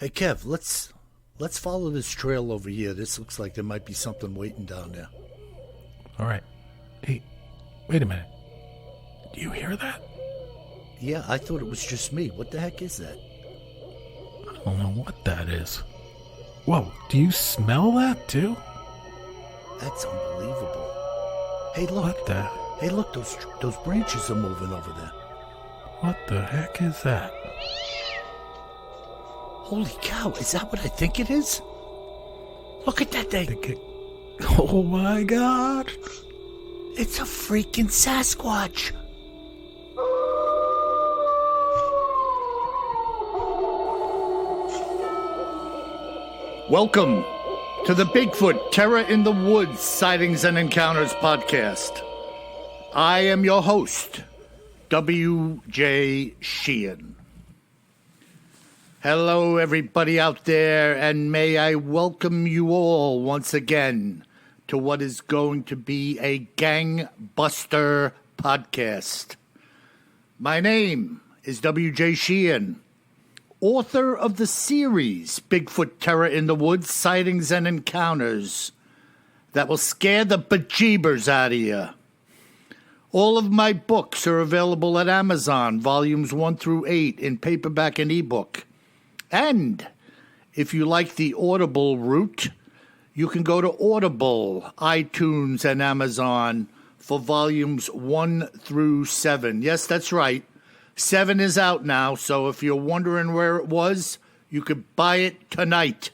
Hey Kev, let's follow this trail over here. This looks like there might be something waiting down there. All right. Hey, wait a minute. Do you hear that? Yeah, I thought it was just me. What the heck is that? I don't know what that is. Whoa, do you smell that too? That's unbelievable. Hey, look. What the? Hey, look, those branches are moving over there. What the heck is that? Holy cow, is that what I think it is? Look at that thing. Oh my God. It's a freaking Sasquatch. Welcome to the Bigfoot Terror in the Woods Sightings and Encounters podcast. I am your host, W.J. Sheehan. Hello, everybody out there, and may I welcome you all once again to what is going to be a gangbuster podcast. My name is W.J. Sheehan, author of the series Bigfoot Terror in the Woods Sightings and Encounters that will scare the bejeebers out of you. All of my books are available at Amazon, volumes 1 through 8, in paperback and ebook. And if you like the Audible route, you can go to Audible, iTunes, and Amazon for volumes 1 through 7. Yes, that's right. 7 is out now, so if you're wondering where it was, you could buy it tonight.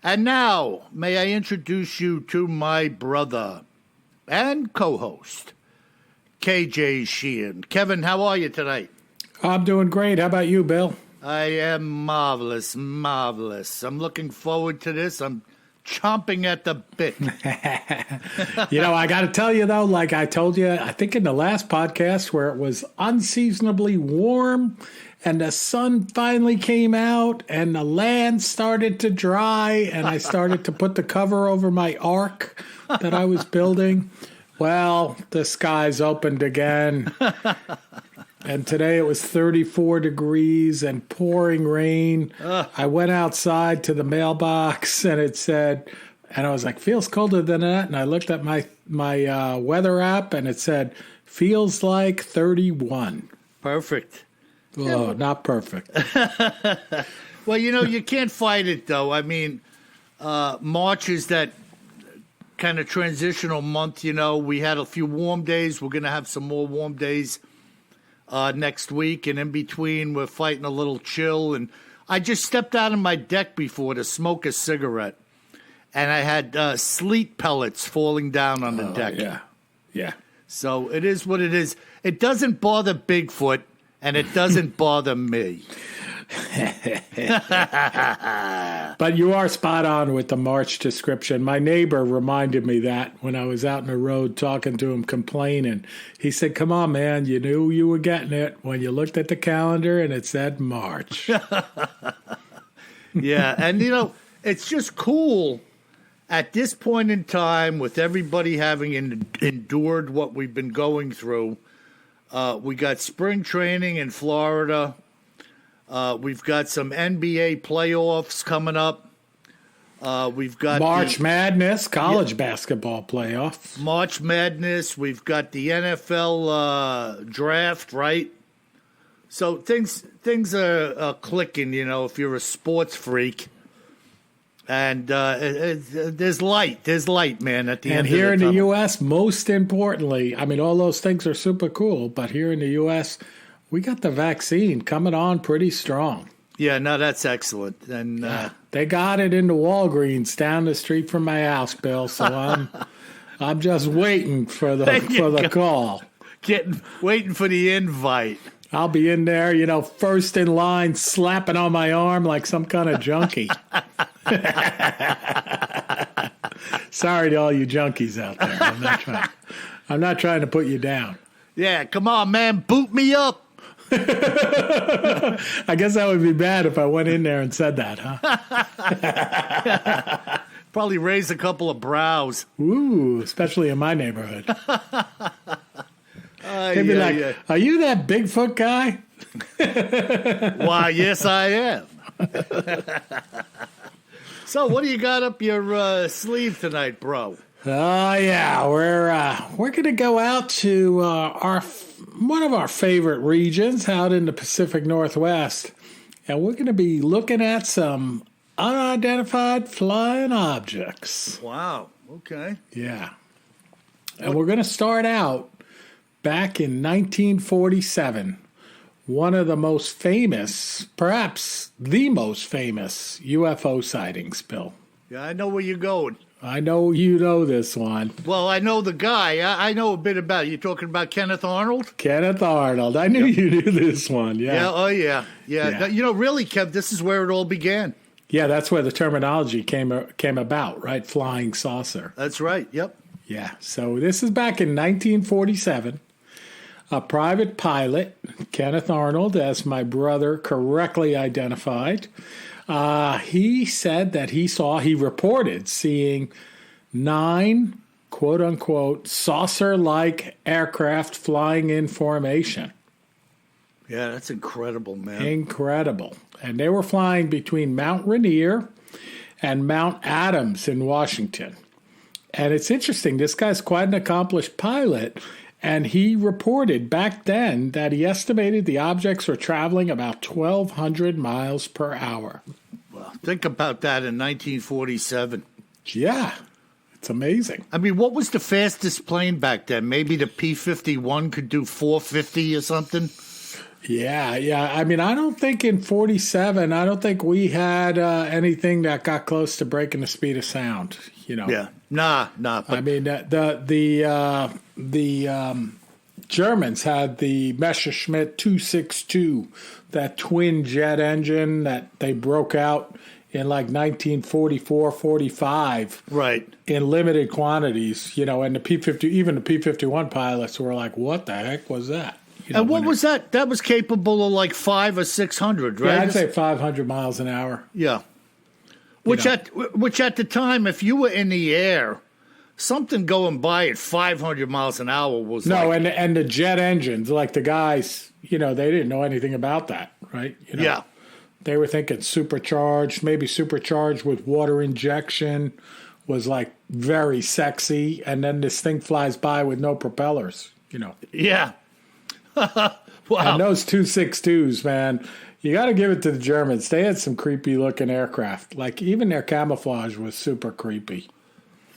And now, may I introduce you to my brother and co-host, KJ Sheehan. Kevin, how are you tonight? I'm doing great. How about you, Bill? I am marvelous. I'm looking forward to this. I'm chomping at the bit. I got to tell you, though, like I told you, I think in the last podcast where it was unseasonably warm and the sun finally came out and the land started to dry and I started to put the cover over my ark that I was building. Well, the skies opened again. And today it was 34 degrees and pouring rain. I went outside to the mailbox and it said, and I was like, feels colder than that. And I looked at my weather app and it said, feels like 31. Perfect. Oh, not perfect. Well, you can't fight it, though. I mean, March is that kind of transitional month. We had a few warm days. We're going to have some more warm days next week, and in between we're fighting a little chill. And I just stepped out on my deck before to smoke a cigarette, and I had sleet pellets falling down on the deck. Yeah. So it is what it is. It doesn't bother Bigfoot, and it doesn't bother me. But you are spot on with the March description. My neighbor reminded me that when I was out in the road talking to him, complaining. He said, come on, man, you knew you were getting it when you looked at the calendar and it said March. Yeah, and it's just cool at this point in time with everybody having endured what we've been going through. We got spring training in Florida. We've got some NBA playoffs coming up. We've got March Madness, college basketball playoffs. March Madness. We've got the NFL draft, right? So things are clicking, if you're a sports freak. And there's light. There's light, man, at the end of the tunnel. And here in the U.S., most importantly, I mean, all those things are super cool, but here in the U.S., we got the vaccine coming on pretty strong. Yeah, no, that's excellent. And they got it in the Walgreens down the street from my house, Bill. So I'm just waiting for the call. Waiting for the invite. I'll be in there, first in line, slapping on my arm like some kind of junkie. Sorry to all you junkies out there. I'm not trying to put you down. Yeah, come on, man, boot me up. I guess that would be bad if I went in there and said that, huh? Probably raise a couple of brows. Ooh, especially in my neighborhood. They'd be are you that Bigfoot guy? Why, yes, I am. So, what do you got up your sleeve tonight, bro? Oh yeah, we're gonna go out to one of our favorite regions out in the Pacific Northwest, and we're gonna be looking at some unidentified flying objects. Wow. Okay. Yeah, and we're gonna start out back in 1947. One of the most famous, perhaps the most famous UFO sightings, Bill. Yeah, I know where you're going. I know you know this one. Well, I know the guy. I know a bit about it. You talking about Kenneth Arnold? Kenneth Arnold. I knew you knew this one. Yeah. Yeah. Oh, yeah. Yeah. You know, really, Kev, this is where it all began. Yeah, that's where the terminology came about, right? Flying saucer. That's right. Yep. Yeah. So this is back in 1947. A private pilot, Kenneth Arnold, as my brother correctly identified, he said that he reported seeing 9, quote unquote, saucer-like aircraft flying in formation. Yeah, that's incredible, man. Incredible. And they were flying between Mount Rainier and Mount Adams in Washington. And it's interesting, this guy's quite an accomplished pilot. And he reported back then that he estimated the objects were traveling about 1,200 miles per hour. Well, think about that in 1947. Yeah, it's amazing. I mean, what was the fastest plane back then? Maybe the P-51 could do 450 or something? Yeah. I mean, I don't think in 47, I don't think we had anything that got close to breaking the speed of sound, you know. Yeah. Nah. But I mean, the Germans had the Messerschmitt 262, that twin jet engine that they broke out in like 1944, 45. Right. In limited quantities, you know, and even the P-51 pilots were like, what the heck was that? You know, and what was that? That was capable of like 500 or 600, right? Yeah, I'd say 500 miles an hour. Yeah. Which at the time, if you were in the air, something going by at 500 miles an hour was and the jet engines, like the guys, you know, they didn't know anything about that, right? You know, yeah. They were thinking supercharged, maybe supercharged with water injection was like very sexy, and then this thing flies by with no propellers, you know. Yeah. Wow. And those 262s, man, you got to give it to the Germans. They had some creepy looking aircraft. Like even their camouflage was super creepy.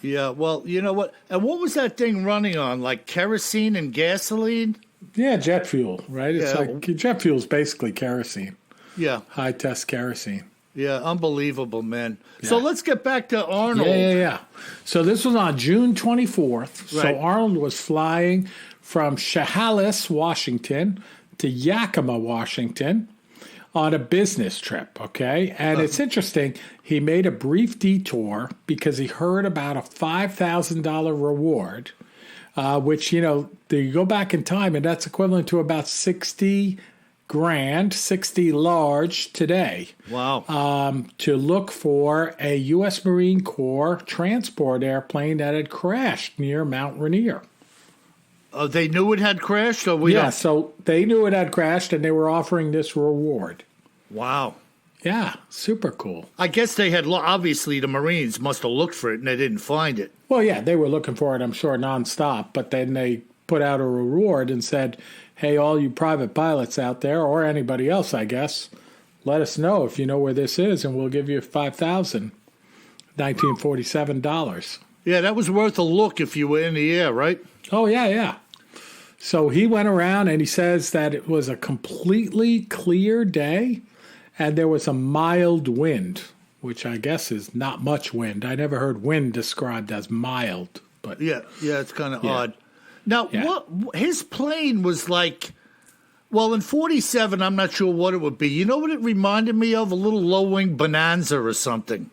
Yeah, well, you know what? And what was that thing running on? Like kerosene and gasoline? Yeah, jet fuel, right? It's like jet fuel is basically kerosene. Yeah. High test kerosene. Yeah, unbelievable, man. Yeah. So let's get back to Arnold. Yeah. So this was on June 24th. Right. So Arnold was flying from Chehalis, Washington to Yakima, Washington on a business trip, okay? And it's interesting. He made a brief detour because he heard about a $5,000 reward, which, you know, you go back in time, and that's equivalent to about 60 grand, 60 large today. Wow. To look for a U.S. Marine Corps transport airplane that had crashed near Mount Rainier. They knew it had crashed? So they knew it had crashed, and they were offering this reward. Wow. Yeah, super cool. I guess they had, obviously the Marines must have looked for it, and they didn't find it. Well, yeah, they were looking for it, I'm sure, nonstop, but then they put out a reward and said, hey, all you private pilots out there, or anybody else, I guess, let us know if you know where this is, and we'll give you $1947. Yeah, that was worth a look if you were in the air, right? Oh, yeah. So he went around and he says that it was a completely clear day and there was a mild wind, which I guess is not much wind. I never heard wind described as mild. But yeah, it's kind of odd. Now, what his plane was like, well, in 47, I'm not sure what it would be. You know what it reminded me of? A little low-wing Bonanza or something.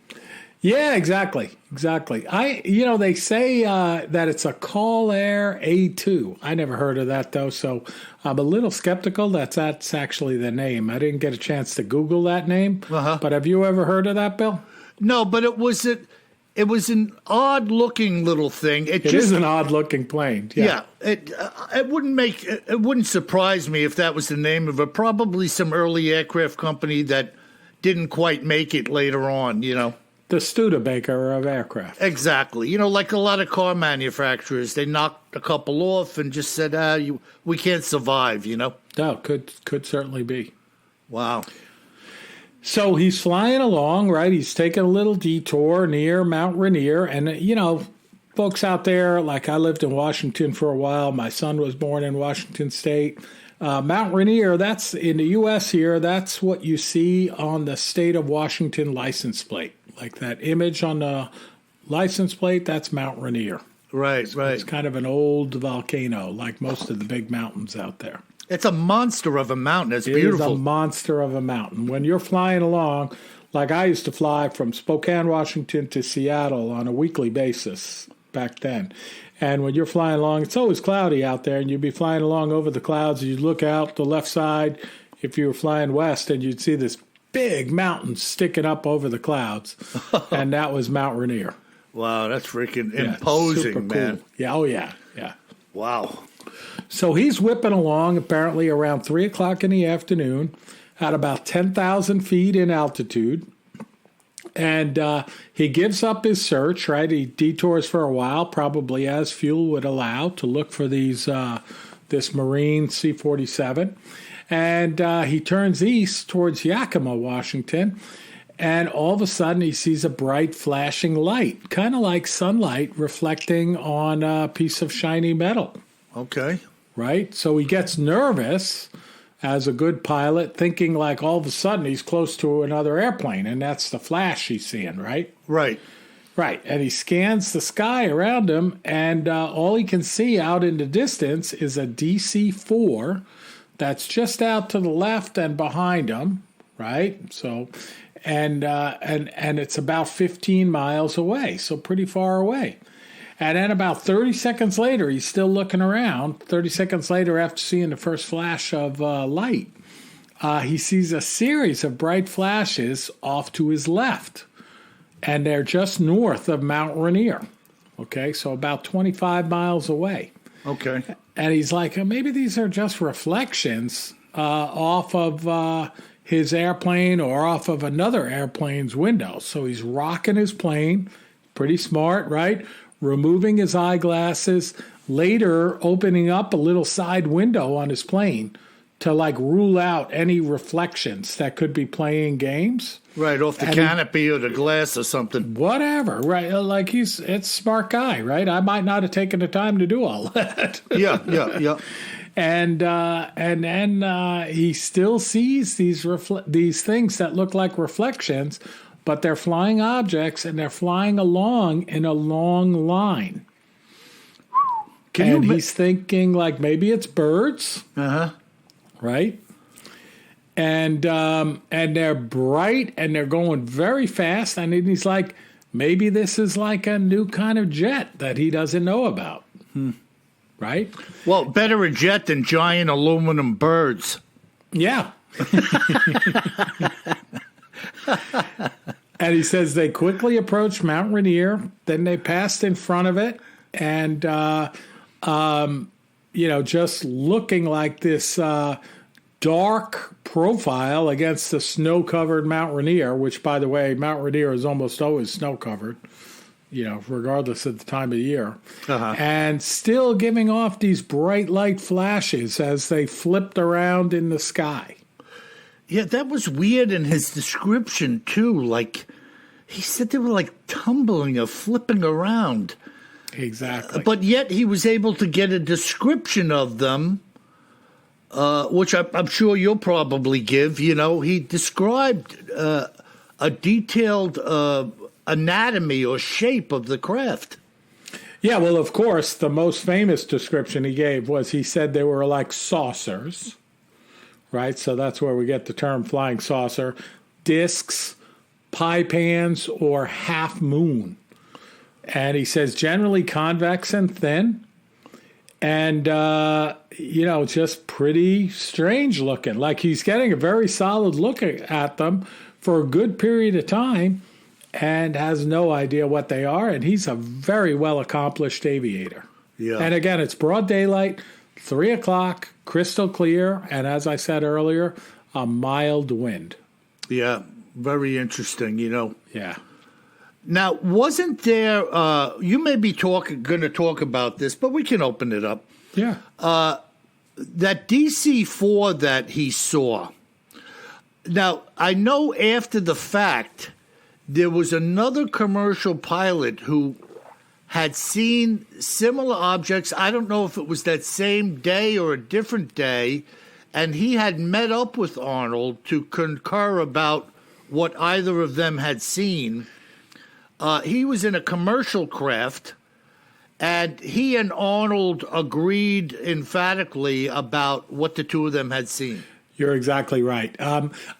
Yeah, exactly. They say that it's a Call Air A2. I never heard of that, though, so I'm a little skeptical that's actually the name. I didn't get a chance to Google that name, but have you ever heard of that, Bill? No, but it was an odd-looking little thing. It is an odd-looking plane. Yeah, it wouldn't surprise me if that was the name of it. Probably some early aircraft company that didn't quite make it later on, you know. The Studebaker of aircraft. Exactly. You know, like a lot of car manufacturers, they knocked a couple off and just said, we can't survive, you know. No, could certainly be. Wow. So he's flying along, right? He's taking a little detour near Mount Rainier. And, you know, folks out there, like I lived in Washington for a while. My son was born in Washington State. Mount Rainier, that's in the U.S. here. That's what you see on the state of Washington license plate. Like that image on the license plate, that's Mount Rainier. Right. It's kind of an old volcano, like most of the big mountains out there. It's a monster of a mountain. It's beautiful. It is a monster of a mountain. When you're flying along, like I used to fly from Spokane, Washington to Seattle on a weekly basis back then. And when you're flying along, it's always cloudy out there, and you'd be flying along over the clouds, and you'd look out the left side if you were flying west, and you'd see this big mountain sticking up over the clouds, and that was Mount Rainier. Wow, that's freaking imposing, super man. Cool. Yeah, oh yeah. Wow. So he's whipping along apparently around 3 o'clock in the afternoon at about 10,000 feet in altitude. And he gives up his search, right? He detours for a while, probably as fuel would allow, to look for this Marine C-47. And he turns east towards Yakima, Washington. And all of a sudden he sees a bright flashing light, kind of like sunlight reflecting on a piece of shiny metal. Okay. Right? So he gets nervous as a good pilot, thinking like all of a sudden he's close to another airplane, and that's the flash he's seeing, right? Right. And he scans the sky around him, and all he can see out in the distance is a DC-4 that's just out to the left and behind him, right? So, and it's about 15 miles away, so pretty far away. And then about 30 seconds later, he's still looking around. 30 seconds later, after seeing the first flash of light, he sees a series of bright flashes off to his left. And they're just north of Mount Rainier. Okay, so about 25 miles away. Okay. And he's like, maybe these are just reflections off of his airplane or off of another airplane's window. So he's rocking his plane. Pretty smart, right? Removing his eyeglasses, later opening up a little side window on his plane to like rule out any reflections that could be playing games. Right, off the canopy or the glass or something. Whatever, right? Like it's a smart guy, right? I might not have taken the time to do all that. Yeah. And then he still sees these things that look like reflections, but they're flying objects, and they're flying along in a long line. He's thinking, like, maybe it's birds. Right? And they're bright, and they're going very fast. And then he's like, maybe this is like a new kind of jet that he doesn't know about. Right? Well, better a jet than giant aluminum birds. Yeah. And he says they quickly approached Mount Rainier. Then they passed in front of it, and just looking like this dark profile against the snow-covered Mount Rainier. Which, by the way, Mount Rainier is almost always snow-covered, regardless of the time of year, and still giving off these bright light flashes as they flipped around in the sky. Yeah, that was weird in his description, too. Like, he said they were like tumbling or flipping around. Exactly. But yet he was able to get a description of them, which I'm sure you'll probably give. He described a detailed anatomy or shape of the craft. Yeah, well, of course, the most famous description he gave was he said they were like saucers. Right, so that's where we get the term flying saucer, discs, pie pans, or half moon. And he says generally convex and thin, and just pretty strange looking. Like he's getting a very solid look at them for a good period of time, and has no idea what they are. And he's a very well accomplished aviator. Yeah. And again, it's broad daylight. 3 o'clock, crystal clear, and as I said earlier, a mild wind. Yeah. Very interesting, you know. Yeah. Now, wasn't there, you may be going to talk about this, but we can open it up. Yeah. That DC-4 that he saw. Now, I know after the fact, there was another commercial pilot who had seen similar objects. I don't know if it was that same day or a different day, and he had met up with Arnold to concur about what either of them had seen. He was in a commercial craft, and he and Arnold agreed emphatically about what the two of them had seen. You're exactly right.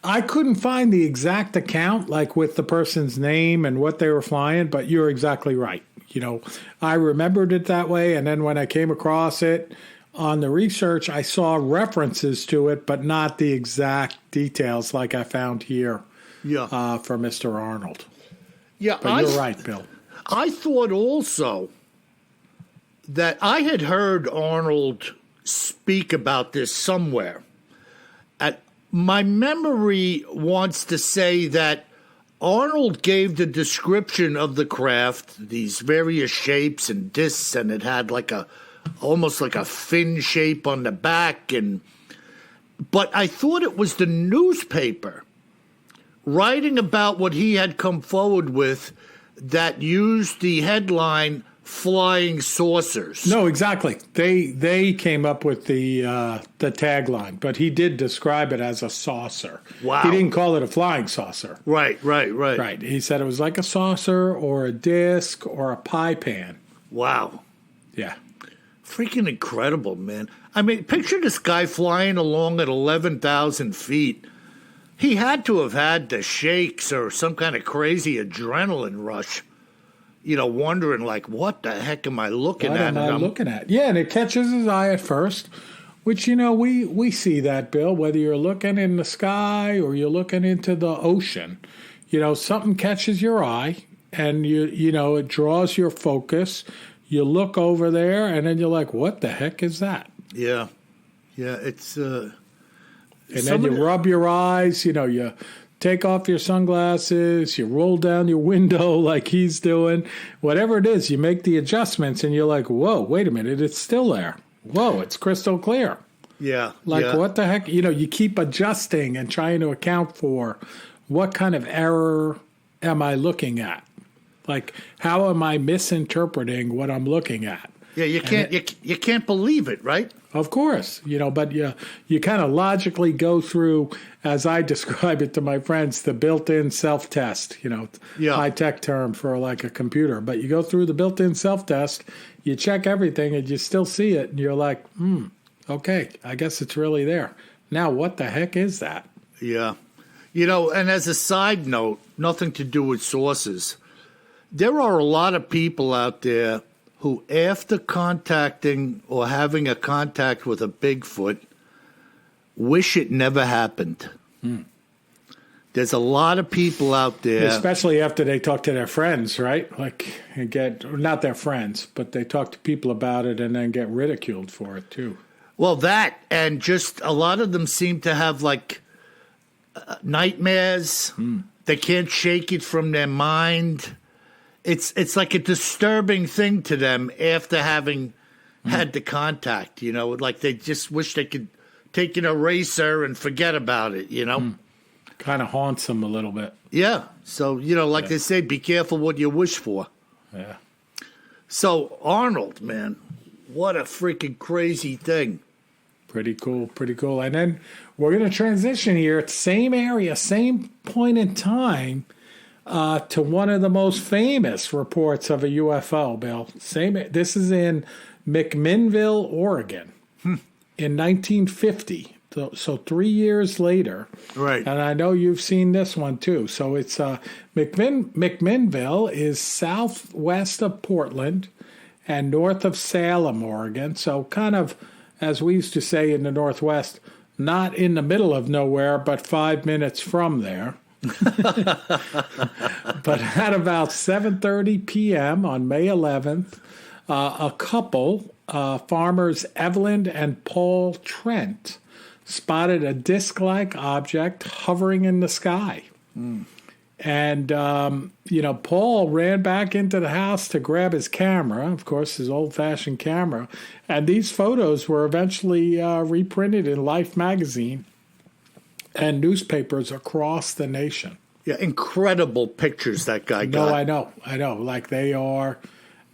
I couldn't find the exact account, like with the person's name and what they were flying, but you're exactly right. You know, I remembered it that way, and then when I came across it on the research, I saw references to it, but not the exact details like I found here for Mr. Arnold. Yeah, but you're right, Bill. I thought also that I had heard Arnold speak about this somewhere. My memory wants to say that Arnold gave the description of the craft, these various shapes and discs, and it had almost like a fin shape on the back. But I thought it was the newspaper writing about what he had come forward with that used the headline "Flying Saucers." No, exactly. They came up with the tagline, but he did describe it as a saucer. Wow. He didn't call it a flying saucer. Right. Right. He said it was like a saucer or a disc or a pie pan. Wow. Yeah. Freaking incredible, man. I mean, picture this guy flying along at 11,000 feet. He had to have had the shakes or some kind of crazy adrenaline rush. You know, wondering like, what the heck am I looking at? What am I looking at? Yeah, and it catches his eye at first, which, you know, we see that, Bill, whether you're looking in the sky or you're looking into the ocean. You know, something catches your eye and, you know, it draws your focus. You look over there and then you're like, what the heck is that? Yeah. Yeah, it's... and then you rub your eyes, you know, you take off your sunglasses, you roll down your window like he's doing. Whatever it is, you make the adjustments and you're like, whoa, wait a minute, it's still there. Whoa, it's crystal clear. Yeah. What the heck? You know, you keep adjusting and trying to account for what kind of error am I looking at? Like, how am I misinterpreting what I'm looking at? Yeah, you can't believe it, right? Of course, you know, but you kind of logically go through, as I describe it to my friends, the built-in self-test, you know, high-tech term for like a computer. But you go through the built-in self-test, you check everything, and you still see it, and you're like, okay, I guess it's really there. Now, what the heck is that? Yeah. You know, and as a side note, nothing to do with sources, there are a lot of people out there who, after contacting or having a contact with a Bigfoot, wish it never happened. There's a lot of people out there. Especially after they talk to their friends, right? Like, not their friends, but they talk to people about it and then get ridiculed for it, too. Well, that, and just a lot of them seem to have, like, nightmares. They can't shake it from their mind. It's like a disturbing thing to them after having had the contact, you know, like they just wish they could take an eraser and forget about it, you know. Kind of haunts them a little bit. Yeah. So, you know, like they say, be careful what you wish for. Yeah. So, Arnold, man, what a freaking crazy thing. Pretty cool. And then we're going to transition here, same area, same point in time, to one of the most famous reports of a UFO, Bill. This is in McMinnville, Oregon, in 1950. So 3 years later. Right. And I know you've seen this one, too. So it's McMinnville is southwest of Portland and north of Salem, Oregon. So kind of, as we used to say in the Northwest, not in the middle of nowhere, but 5 minutes from there. But at about 7:30 p.m. on May 11th, a couple, farmers Evelyn and Paul Trent, spotted a disc-like object hovering in the sky. And, Paul ran back into the house to grab his camera, of course, his old-fashioned camera. And these photos were eventually reprinted in Life magazine and newspapers across the nation. Yeah, incredible pictures that guy got. No, I know. Like, they are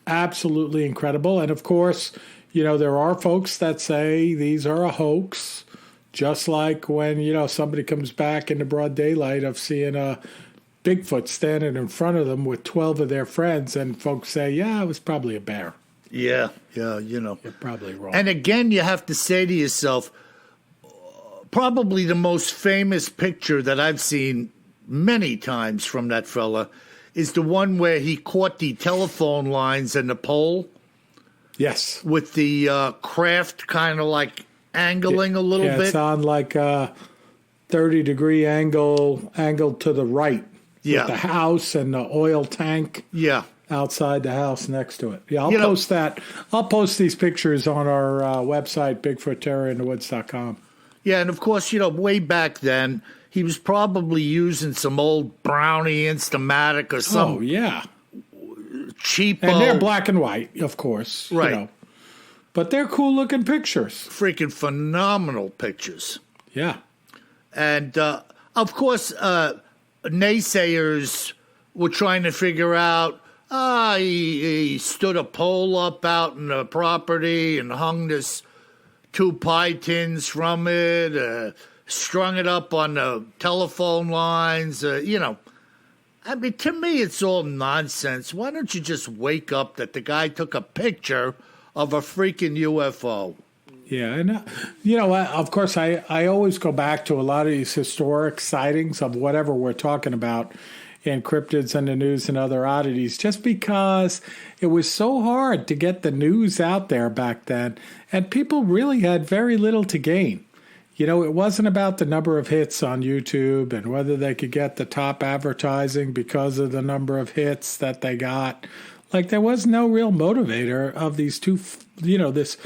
absolutely incredible. And, of course, there are folks that say these are a hoax, just like when, somebody comes back in the broad daylight of seeing a Bigfoot standing in front of them with 12 of their friends, and folks say, yeah, it was probably a bear. Yeah, You're probably wrong. And again, you have to say to yourself, probably the most famous picture that I've seen many times from that fella is the one where he caught the telephone lines and the pole. Yes. With the craft kind of like angling a little bit. It's on like a 30-degree angle to the right. Yeah. With the house and the oil tank. Yeah. Outside the house next to it. Yeah, I'll post that. I'll post these pictures on our website, BigfootTerrorInTheWoods.com. Yeah, and of course, way back then, he was probably using some old Brownie Instamatic or some. Oh, yeah. Cheapo. And they're black and white, of course. Right. But they're cool-looking pictures. Freaking phenomenal pictures. Yeah. And, of course, naysayers were trying to figure out, he stood a pole up out in the property and hung this 2 pie tins from it, strung it up on the telephone lines, I mean, to me, it's all nonsense. Why don't you just wake up that the guy took a picture of a freaking UFO? Yeah, and of course, I always go back to a lot of these historic sightings of whatever we're talking about in cryptids and the news and other oddities, just because it was so hard to get the news out there back then, and people really had very little to gain. It wasn't about the number of hits on YouTube and whether they could get the top advertising because of the number of hits that they got. Like, there was no real motivator of these two, this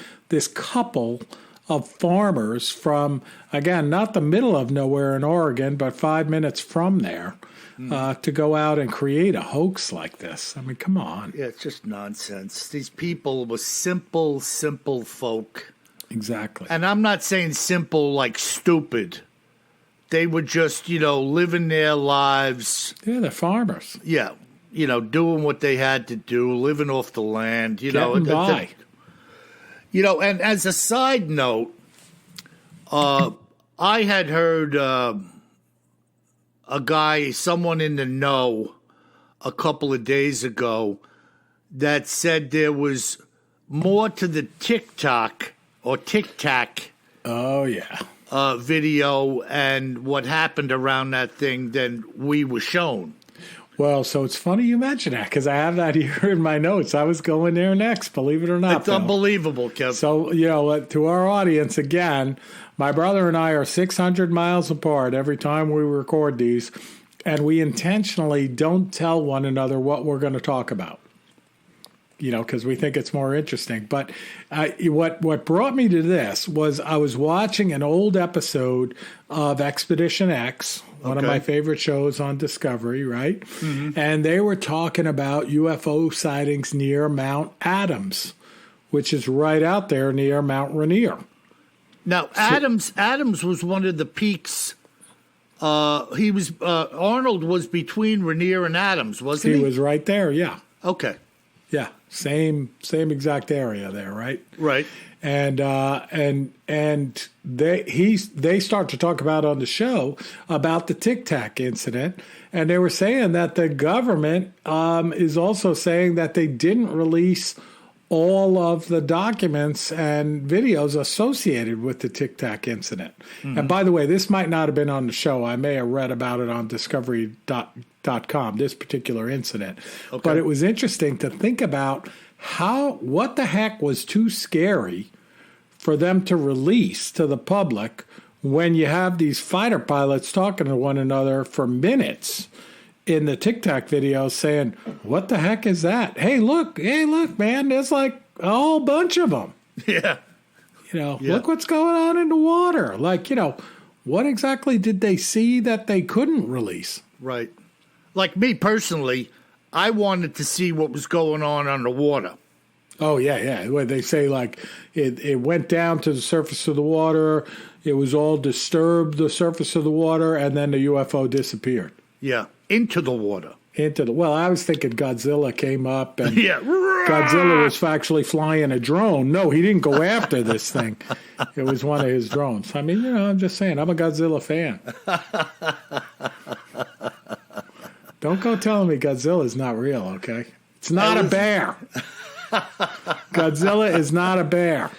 couple of farmers from, again, not the middle of nowhere in Oregon, but 5 minutes from there, to go out and create a hoax like this. I mean, come on. Yeah, it's just nonsense. These people were simple folk. Exactly. And I'm not saying simple like stupid. They were just, living their lives. Yeah, they're farmers. Yeah. Doing what they had to do, living off the land, Getting by. And as a side note, I had heard someone in the know, a couple of days ago that said there was more to the TikTok or Tic Tac video and what happened around that thing than we were shown. Well, so it's funny you mention that because I have that here in my notes. I was going there next, believe it or not. It's unbelievable, Kevin. So, to our audience, again, my brother and I are 600 miles apart every time we record these, and we intentionally don't tell one another what we're going to talk about. Because we think it's more interesting. But what brought me to this was I was watching an old episode of Expedition X, one of my favorite shows on Discovery, right? Mm-hmm. And they were talking about UFO sightings near Mount Adams, which is right out there near Mount Rainier. Now, Adams was one of the peaks. Arnold was between Rainier and Adams, wasn't he? He was right there, yeah. Okay. Yeah, same exact area there, right? Right. And they start to talk about on the show about the Tic Tac incident, and they were saying that the government is also saying that they didn't release all of the documents and videos associated with the Tic Tac incident. Mm-hmm. And by the way, this might not have been on the show. I may have read about it on Discovery.com, this particular incident. Okay. But it was interesting to think about what the heck was too scary for them to release to the public when you have these fighter pilots talking to one another for minutes in the Tic Tac video saying, what the heck is that? Hey, look, man, there's like a whole bunch of them. Yeah. Look what's going on in the water. Like, what exactly did they see that they couldn't release? Right. Like me personally, I wanted to see what was going on underwater. Oh, yeah. Where they say, like, it went down to the surface of the water, it was all disturbed, the surface of the water, and then the UFO disappeared. Yeah, into the water. Well, I was thinking Godzilla came up, and Yeah. Godzilla was actually flying a drone. No, he didn't go after this thing. It was one of his drones. I mean, I'm just saying, I'm a Godzilla fan. Don't go telling me Godzilla is not real, okay? It's not a bear. Godzilla is not a bear.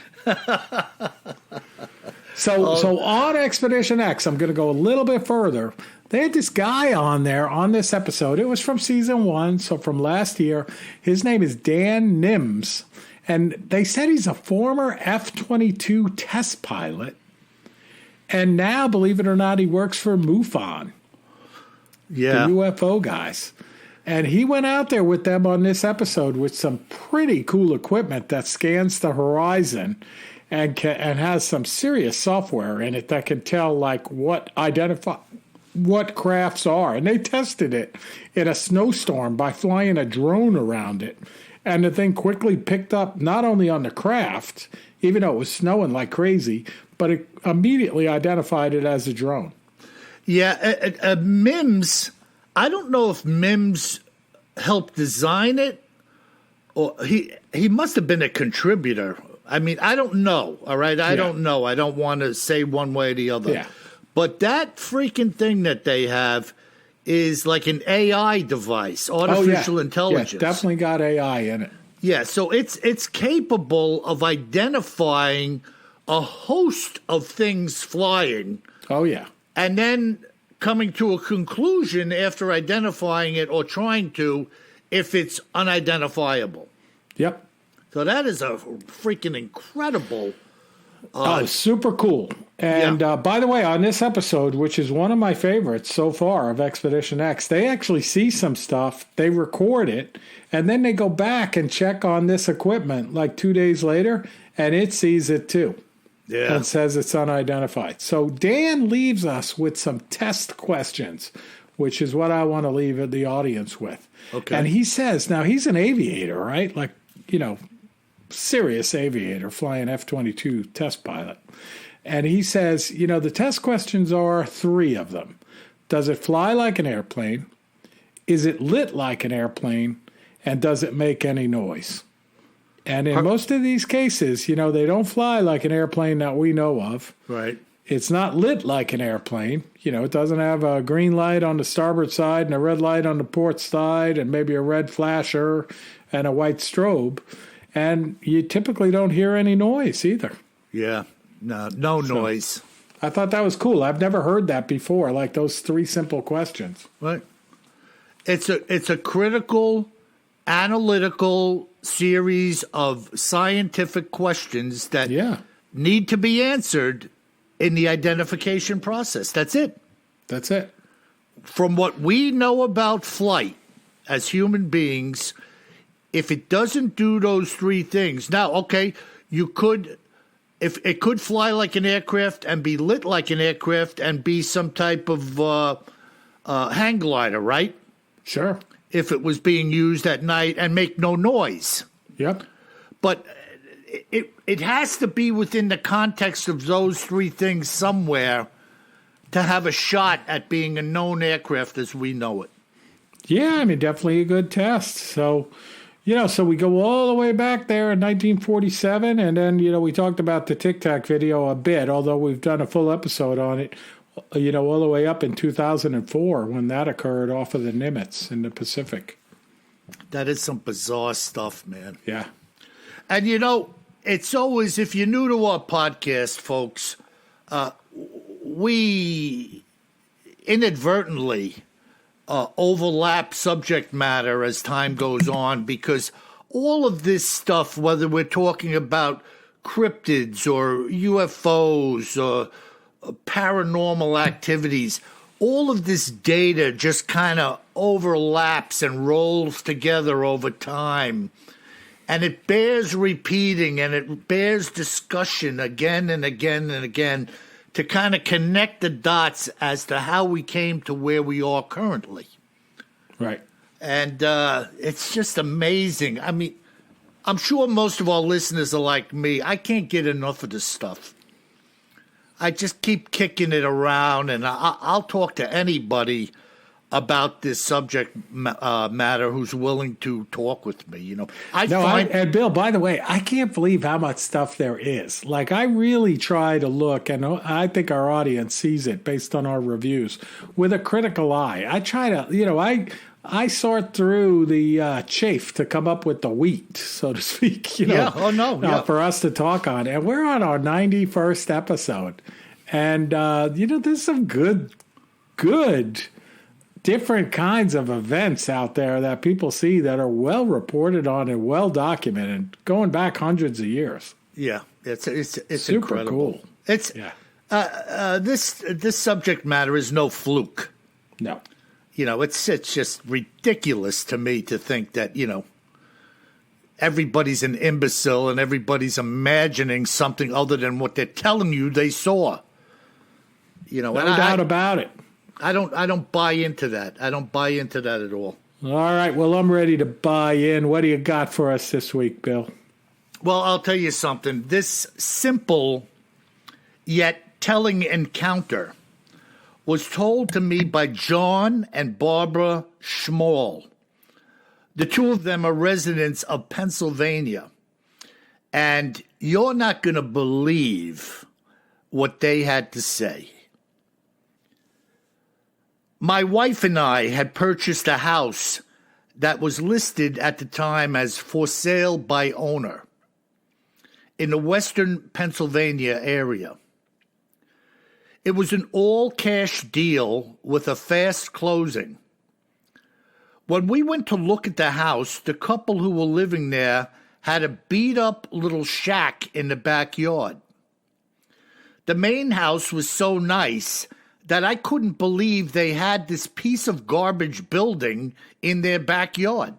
So on Expedition X, I'm going to go a little bit further. They had this guy on there on this episode. It was from season 1, so from last year. His name is Dan Nims. And they said he's a former F-22 test pilot. And now, believe it or not, he works for MUFON. Yeah. The UFO guys. And he went out there with them on this episode with some pretty cool equipment that scans the horizon and has some serious software in it that can tell like what crafts are. And they tested it in a snowstorm by flying a drone around it. And the thing quickly picked up not only on the craft, even though it was snowing like crazy, but it immediately identified it as a drone. Yeah, Mims, I don't know if Mims helped design it or he must have been a contributor. I mean, I don't know, all right? I don't know. I don't want to say one way or the other. Yeah. But that freaking thing that they have is like an AI device, artificial intelligence. Yeah, definitely got AI in it. Yeah, so it's capable of identifying a host of things flying. Oh, yeah. And then coming to a conclusion after identifying it or trying to if it's unidentifiable. Yep. So that is a freaking incredible. Super cool. And by the way, on this episode, which is one of my favorites so far of Expedition X, they actually see some stuff, they record it, and then they go back and check on this equipment like 2 days later, and it sees it too. Yeah. And says it's unidentified. So Dan leaves us with some test questions, which is what I want to leave the audience with. Okay. And he says, now he's an aviator, right? Like, serious aviator, flying F-22 test pilot. And he says, the test questions are 3 of them. Does it fly like an airplane? Is it lit like an airplane? And does it make any noise? And in most of these cases, they don't fly like an airplane that we know of. Right. It's not lit like an airplane. It doesn't have a green light on the starboard side and a red light on the port side and maybe a red flasher and a white strobe. And you typically don't hear any noise either. Yeah. No noise. I thought that was cool. I've never heard that before, like those 3 simple questions. Right. It's a critical, analytical series of scientific questions that need to be answered in the identification process. That's it. That's it. From what we know about flight as human beings, if it doesn't do those 3 things, now, okay, you could, if it could fly like an aircraft and be lit like an aircraft and be some type of hang glider, right? Sure. If it was being used at night and make no noise. Yep. But it has to be within the context of those 3 things somewhere to have a shot at being a known aircraft as we know it. Yeah, I mean, definitely a good test. So, so we go all the way back there in 1947, and then, we talked about the Tic Tac video a bit, although we've done a full episode on it, all the way up in 2004 when that occurred off of the Nimitz in the Pacific. That is some bizarre stuff, man. Yeah. And, it's always, if you're new to our podcast, folks, we inadvertently overlap subject matter as time goes on because all of this stuff, whether we're talking about cryptids or UFOs or paranormal activities, all of this data just kind of overlaps and rolls together over time. And it bears repeating and it bears discussion again and again and again to kind of connect the dots as to how we came to where we are currently. Right. And it's just amazing. I mean, I'm sure most of our listeners are like me. I can't get enough of this stuff. I just keep kicking it around, and I'll talk to anybody about this subject matter who's willing to talk with me. You know, and Bill, by the way, I can't believe how much stuff there is. Like, I really try to look, and I think our audience sees it based on our reviews, with a critical eye. I try to, I sort through the chaff to come up with the wheat, so to speak, for us to talk on. And we're on our 91st episode. And, there's some good different kinds of events out there that people see that are well reported on and well documented, going back hundreds of years. Yeah, it's super incredible. Cool. It's this subject matter is no fluke. No. It's just ridiculous to me to think that, everybody's an imbecile and everybody's imagining something other than what they're telling you they saw. No doubt about it. I don't buy into that. I don't buy into that at all. All right. Well, I'm ready to buy in. What do you got for us this week, Bill? Well, I'll tell you something. This simple yet telling encounter was told to me by John and Barbara Schmall. The two of them are residents of Pennsylvania. And you're not going to believe what they had to say. My wife and I had purchased a house that was listed at the time as for sale by owner in the western Pennsylvania area. It was an all-cash deal with a fast closing. When we went to look at the house, the couple who were living there had a beat-up little shack in the backyard. The main house was so nice that I couldn't believe they had this piece of garbage building in their backyard.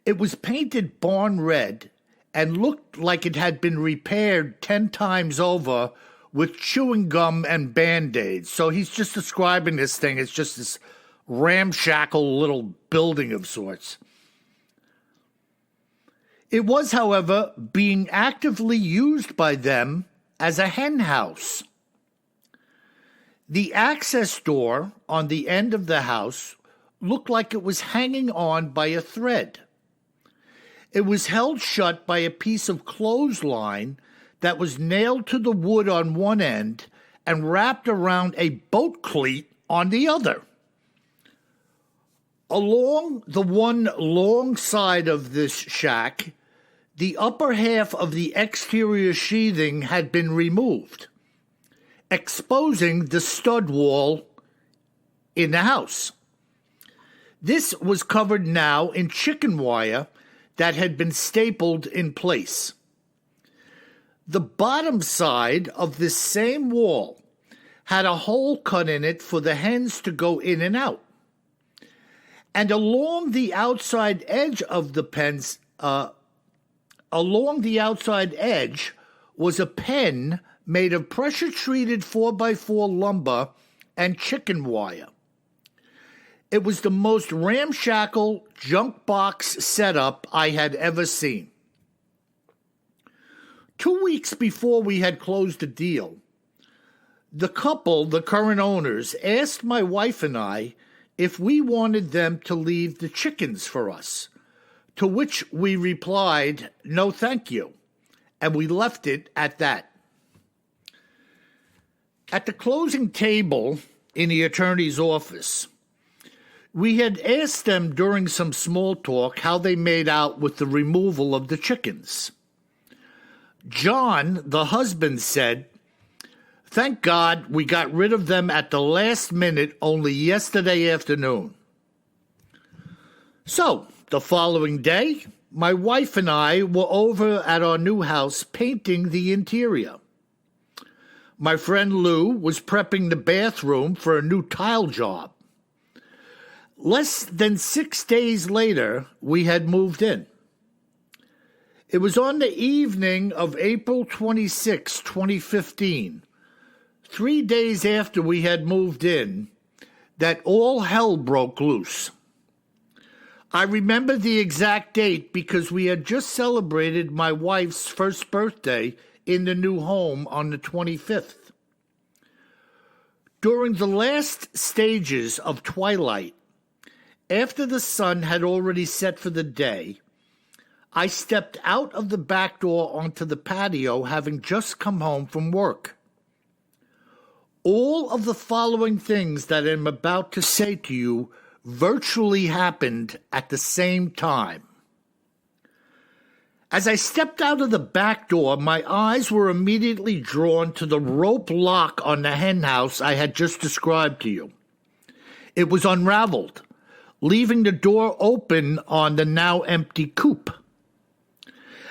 It was painted barn red and looked like it had been repaired 10 times over with chewing gum and Band-Aids. So he's just describing this thing as just this ramshackle little building of sorts. It was, however, being actively used by them as a hen house. The access door on the end of the house looked like it was hanging on by a thread. It was held shut by a piece of clothesline that was nailed to the wood on one end and wrapped around a boat cleat on the other. Along the one long side of this shack, the upper half of the exterior sheathing had been removed, exposing the stud wall in the house. This was covered now in chicken wire that had been stapled in place. The bottom side of this same wall had a hole cut in it for the hens to go in and out. And along the outside edge of the pens, was a pen made of pressure-treated 4x4 lumber and chicken wire. It was the most ramshackle junk box setup I had ever seen. 2 weeks before we had closed the deal, the couple, the current owners, asked my wife and I if we wanted them to leave the chickens for us, to which we replied, "No, thank you," and we left it at that. At the closing table in the attorney's office, we had asked them during some small talk how they made out with the removal of the chickens. John, the husband, said, "Thank God we got rid of them at the last minute only yesterday afternoon." So, the following day, my wife and I were over at our new house painting the interior. My friend Lou was prepping the bathroom for a new tile job. Less than 6 days later, we had moved in. It was on the evening of April 26, 2015, 3 days after we had moved in, that all hell broke loose. I remember the exact date because we had just celebrated my wife's first birthday in the new home on the 25th. During the last stages of twilight, after the sun had already set for the day, I stepped out of the back door onto the patio, having just come home from work. All of the following things that I'm about to say to you virtually happened at the same time. As I stepped out of the back door, my eyes were immediately drawn to the rope lock on the hen house I had just described to you. It was unraveled, leaving the door open on the now empty coop.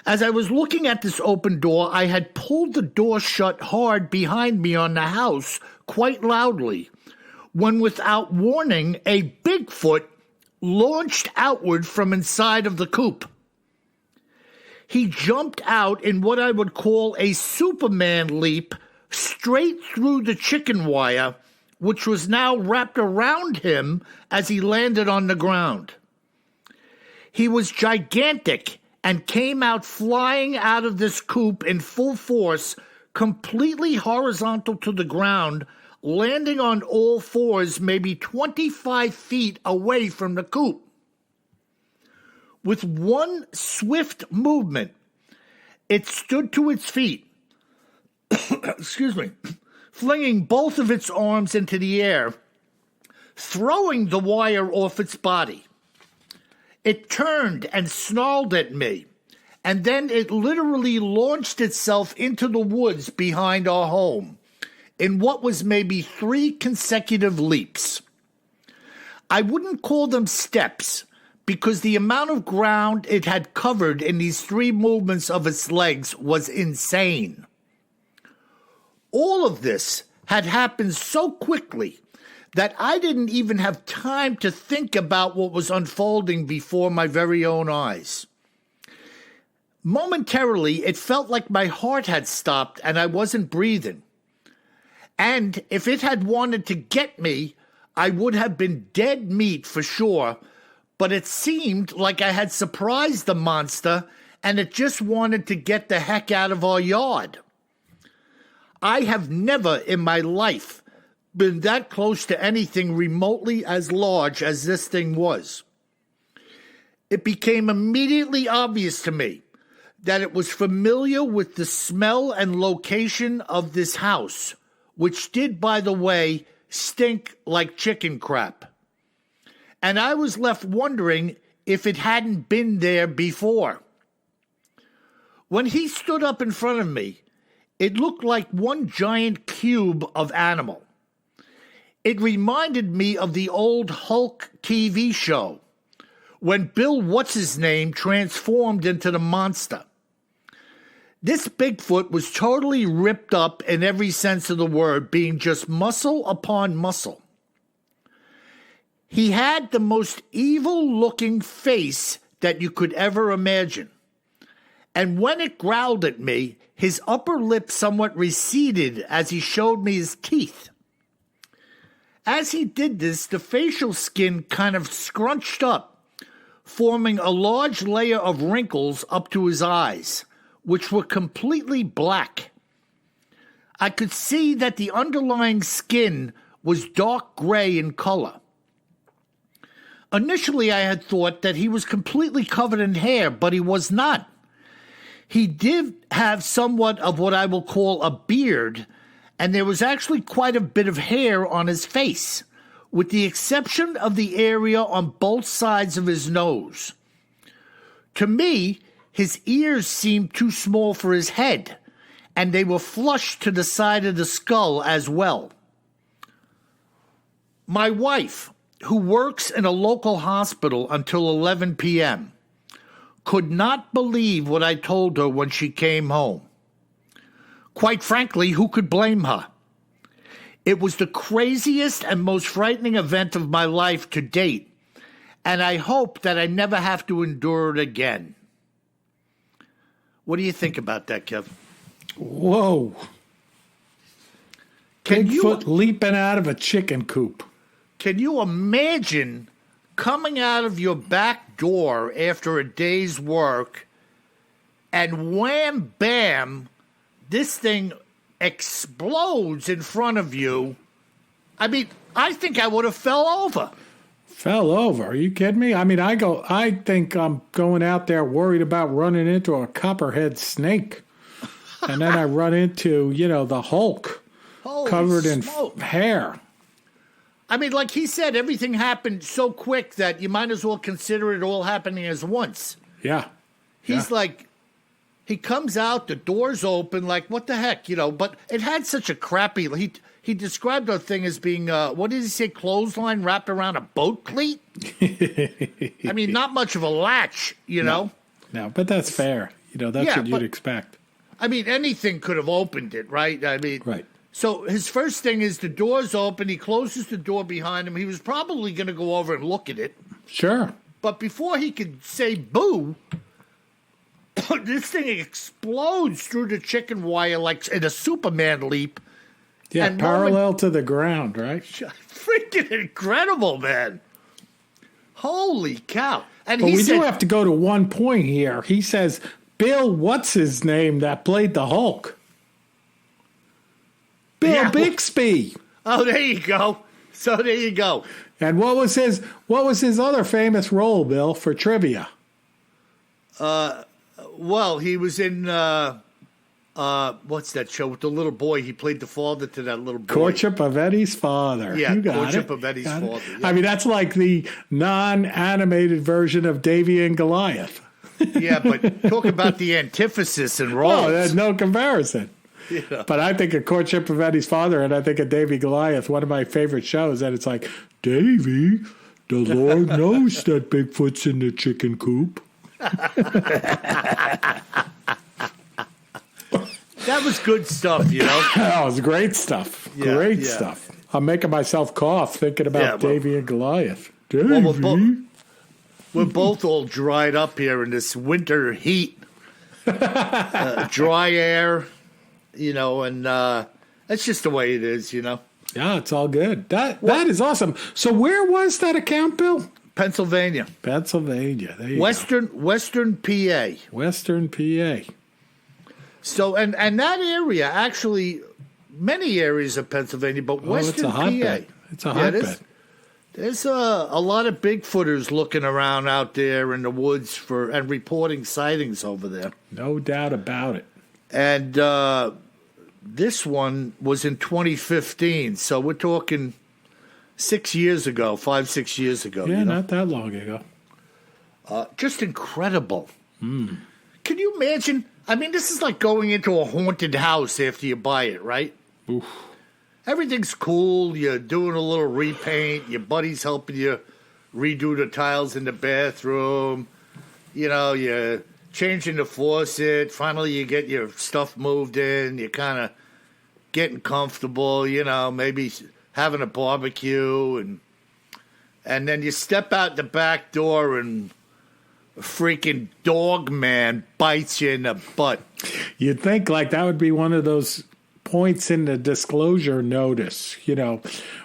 As I was looking at this open door, I had pulled the door shut hard behind me on the house quite loudly, when without warning, a Bigfoot launched outward from inside of the coop. He jumped out in what I would call a Superman leap straight through the chicken wire, which was now wrapped around him as he landed on the ground. He was gigantic and came out flying out of this coop in full force, completely horizontal to the ground, landing on all fours maybe 25 feet away from the coop. With one swift movement, it stood to its feet, flinging both of its arms into the air, throwing the wire off its body. It turned and snarled at me, and then it literally launched itself into the woods behind our home in what was maybe 3 consecutive leaps. I wouldn't call them steps because the amount of ground it had covered in these 3 movements of its legs was insane. All of this had happened so quickly that I didn't even have time to think about what was unfolding before my very own eyes. Momentarily, it felt like my heart had stopped and I wasn't breathing. And if it had wanted to get me, I would have been dead meat for sure, but it seemed like I had surprised the monster and it just wanted to get the heck out of our yard. I have never in my life been that close to anything remotely as large as this thing was. It became immediately obvious to me that it was familiar with the smell and location of this house, which did, by the way, stink like chicken crap. And I was left wondering if it hadn't been there before. When he stood up in front of me, it looked like one giant cube of animal. It reminded me of the old Hulk TV show, when Bill What's-His-Name transformed into the monster. This Bigfoot was totally ripped up in every sense of the word, being just muscle upon muscle. He had the most evil-looking face that you could ever imagine. And when it growled at me, his upper lip somewhat receded as he showed me his teeth. As he did this, the facial skin kind of scrunched up, forming a large layer of wrinkles up to his eyes, which were completely black. I could see that the underlying skin was dark gray in color. Initially, I had thought that he was completely covered in hair, but he was not. He did have somewhat of what I will call a beard, and there was actually quite a bit of hair on his face, with the exception of the area on both sides of his nose. To me, his ears seemed too small for his head, and they were flush to the side of the skull as well. My wife, who works in a local hospital until 11 p.m., could not believe what I told her when she came home. Quite frankly, who could blame her? It was the craziest and most frightening event of my life to date, and I hope that I never have to endure it again. What do you think about that, Kev? Whoa. Kev, Bigfoot leaping out of a chicken coop. Can you imagine coming out of your back door after a day's work and wham, bam, this thing explodes in front of you? I mean, I think I would have fell over. Fell over? Are you kidding me? I mean, I think I'm going out there worried about running into a copperhead snake. And then I run into, the Hulk covered in hair. I mean, like he said, everything happened so quick that you might as well consider it all happening as once. Yeah. He's like, he comes out, the door's open, like, what the heck, but it had such a crappy, he described the thing as being, what did he say, clothesline wrapped around a boat cleat? I mean, not much of a latch, know? No, but that's fair. That's what you'd expect. I mean, anything could have opened it, right? I mean, right. So his first thing is the door's open. He closes the door behind him. He was probably going to go over and look at it. Sure. But before he could say boo, this thing explodes through the chicken wire like in a Superman leap. Yeah, and parallel to the ground, right? Freaking incredible, man. Holy cow. And we do have to go to one point here. He says, Bill, what's his name that played the Hulk? Bill Bixby. Oh, there you go. So there you go. And what was his other famous role, Bill, for trivia? Well, he was in what's that show with the little boy? He played the father to that little boy. Courtship of Eddie's Father. Yeah, you got Courtship it. of Eddie's Father. Yeah. I mean, that's like the non-animated version of Davy and Goliath. Yeah, but talk about the antithesis and roles. Oh, there's no comparison. Yeah. But I think of Courtship of Eddie's Father, and I think of Davy Goliath, one of my favorite shows, and it's like, Davy, the Lord knows that Bigfoot's in the chicken coop. That was good stuff, That was great stuff. Yeah, great stuff. I'm making myself cough thinking about Davy and Goliath. Davy. Well, we're both all dried up here in this winter heat. Dry air, and that's just the way it is, Yeah, it's all good. That is awesome. So where was that account, Bill? Pennsylvania. There you Western PA. Western PA. So, and that area, actually, many areas of Pennsylvania, but Western PA. It's a hotbed. There's a lot of Bigfooters looking around out there in the woods and reporting sightings over there. No doubt about it. And this one was in 2015, so we're talking 6 years ago, 5-6 years ago. Yeah, not that long ago. Just incredible. Can you imagine? I mean, this is like going into a haunted house after you buy it, right? Oof. Everything's cool. You're doing a little repaint. Your buddy's helping you redo the tiles in the bathroom. You're changing the faucet. Finally, you get your stuff moved in. You're kind of getting comfortable, maybe having a barbecue. And then you step out the back door and a freaking dog man bites you in the butt. You'd think like that would be one of those points in the disclosure notice,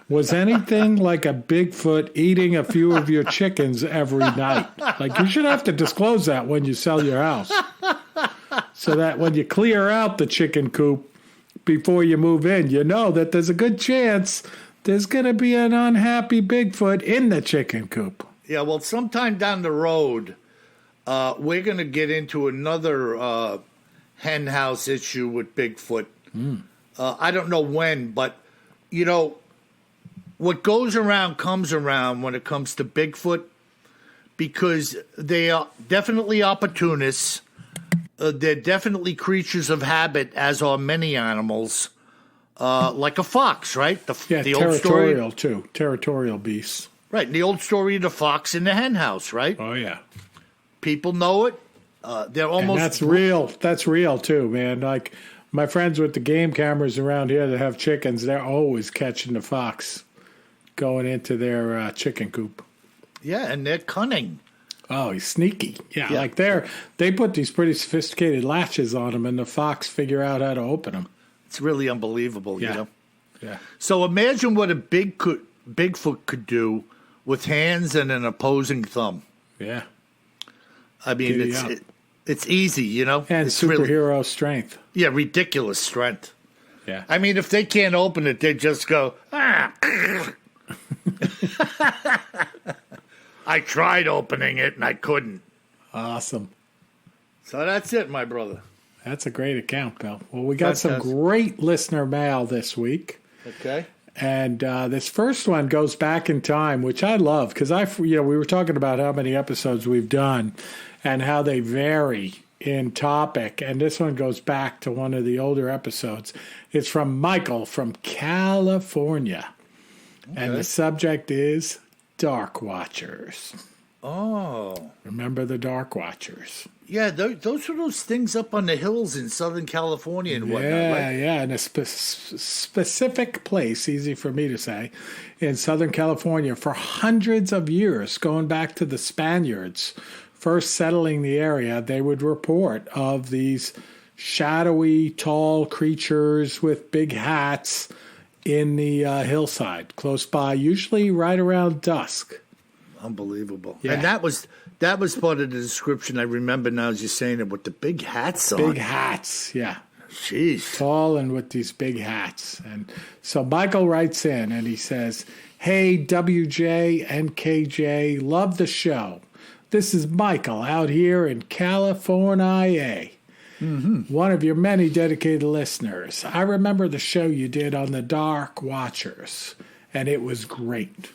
was anything like a Bigfoot eating a few of your chickens every night? Like, you should have to disclose that when you sell your house, so that when you clear out the chicken coop before you move in, that there's a good chance there's going to be an unhappy Bigfoot in the chicken coop. Yeah, well, sometime down the road, we're going to get into another hen house issue with Bigfoot. I don't know when, but, what goes around comes around when it comes to Bigfoot, because they are definitely opportunists. They're definitely creatures of habit, as are many animals, like a fox, right? The territorial, too. Territorial beasts. Right, the old story of the fox in the hen house, right? Oh, yeah. People know it. They're almost... And that's real. That's real, too, man. Like, my friends with the game cameras around here that have chickens, they're always catching the fox going into their chicken coop. Yeah, and they're cunning. Oh, he's sneaky. Yeah, like they put these pretty sophisticated latches on him, and the fox figure out how to open them. It's really unbelievable, Yeah. So imagine what a Bigfoot could do with hands and an opposing thumb. Yeah. I mean, it's easy, you know? And it's superhero strength. Yeah, ridiculous strength. Yeah. I mean, if they can't open it, they just go, ah. I tried opening it and I couldn't. Awesome. So that's it, my brother. That's a great account, Bill. Well, we got some great listener mail this week. Okay. And this first one goes back in time, which I love because we were talking about how many episodes we've done and how they vary in topic. And this one goes back to one of the older episodes. It's from Michael from California. Okay. And the subject is Dark Watchers. Oh. Remember the Dark Watchers? Yeah, those are those things up on the hills in Southern California and whatnot. Yeah, in a specific place, easy for me to say, in Southern California for hundreds of years, going back to the Spaniards first settling the area. They would report of these shadowy, tall creatures with big hats in the hillside close by, usually right around dusk. Unbelievable. Yeah. And that was part of the description. I remember now as you're saying it with the big hats on. Big hats, yeah. Jeez. Tall and with these big hats. And so Michael writes in and he says, "Hey, WJ and KJ, love the show. This is Michael out here in California. One of your many dedicated listeners. I remember the show you did on the Dark Watchers, and it was great.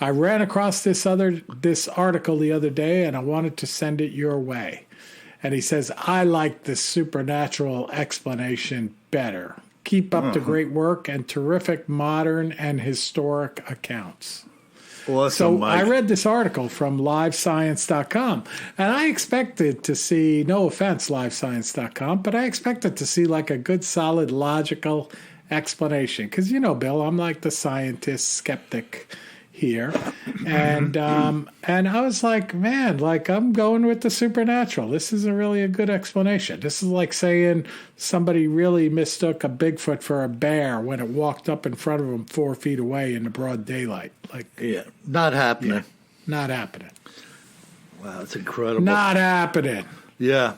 I ran across this article the other day, and I wanted to send it your way." And he says, "I like the supernatural explanation better. Keep up the great work and terrific modern and historic accounts." Awesome, so Mike. I read this article from livescience.com, and I expected to see, no offense, livescience.com, but I expected to see like a good, solid, logical explanation. Because, you know, Bill, I'm like the scientist skeptic here. And I was like, man, like I'm going with the supernatural. This isn't really a good explanation. This is like saying somebody really mistook a Bigfoot for a bear when it walked up in front of them 4 feet away in the broad daylight. Like, yeah, not happening. Yeah, not happening. Wow, that's incredible. Not happening. Yeah.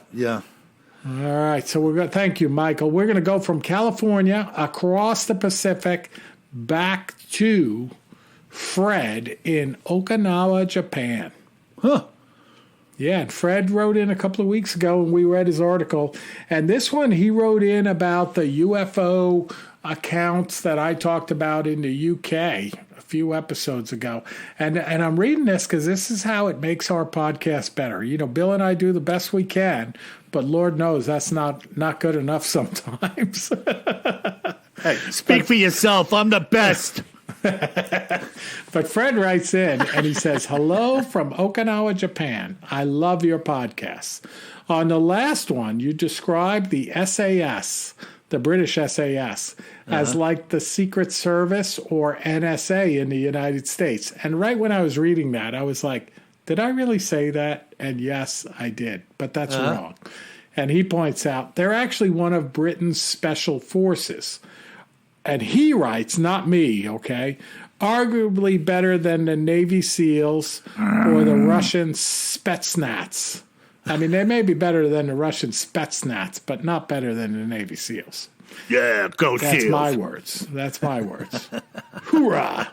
All right, so thank you, Michael. We're going to go from California across the Pacific back to Fred in Okinawa, Japan. Huh. Yeah, and Fred wrote in a couple of weeks ago and we read his article. And this one he wrote in about the UFO accounts that I talked about in the UK a few episodes ago. And I'm reading this because this is how it makes our podcast better. You know, Bill and I do the best we can, but Lord knows that's not good enough sometimes. Hey, speak for yourself. I'm the best. But Fred writes in and he says, "Hello from Okinawa, Japan. I love your podcasts. On the last one, you described the SAS, the British SAS, as like the Secret Service or NSA in the United States. And right when I was reading that, I was like, did I really say that? And yes, I did. But that's wrong." And he points out they're actually one of Britain's special forces. And he writes, not me, okay, arguably better than the Navy SEALs or the Russian Spetsnaz. I mean, they may be better than the Russian Spetsnaz, but not better than the Navy SEAls. Yeah, go SEALs. That's my words. That's my words. Hoorah!